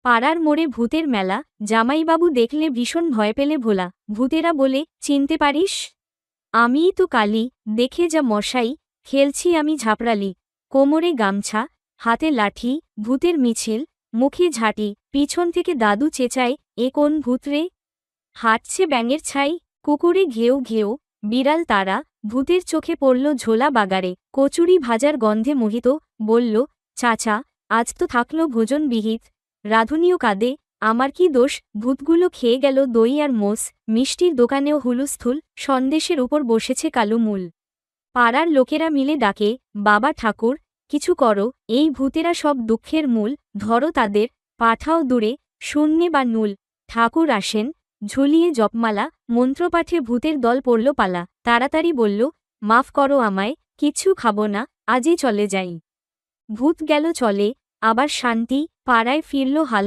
পাড়ার মোড়ে ভূতের মেলা। জামাইবাবু দেখলে ভীষণ ভয় পেলে ভোলা। ভূতেরা বলে, চিনতে পারিস? আমিই তো কালী। দেখে যা মশাই, খেলছি আমি ঝাপড়ালি। কোমরে গামছা, হাতে লাঠি, ভূতের মিছিল, মুখে ঝাঁটি, পিছন থেকে দাদু চেঁচায়, এ কোন ভূত রে? হাঁটছে ব্যাঙের ছাই, কুকুরে ঘেউ ঘেউ, বিড়াল তারা, ভূতের চোখে পড়ল ঝোলা বাগারে। কচুরি ভাজার গন্ধে মোহিত, বলল, চাচা, আজ তো থাকল ভোজন বিহিত। রাঁধুনিও কাঁদে, আমার কি দোষ? ভূতগুলো খেয়ে গেল দই আর মোষ। মিষ্টির দোকানেও হুলুস্থুল, সন্দেশের উপর বসেছে কালো মূল। পাড়ার লোকেরা মিলে ডাকে, বাবা ঠাকুর, কিছু করো, এই ভূতেরা সব দুঃখের মূল। ধরো তাদের, পাঠাও দূরে, শূন্যে বা নুল। ঠাকুর আসেন, ঝুলিয়ে জপমালা, মন্ত্রপাঠে ভূতের দল পড়ল পালা। তাড়াতাড়ি বলল, মাফ করো আমায়, কিচ্ছু খাবো না, আজই চলে যাই। ভূত গেল চলে, আবার শান্তি, পাড়ায় ফিরল হালকা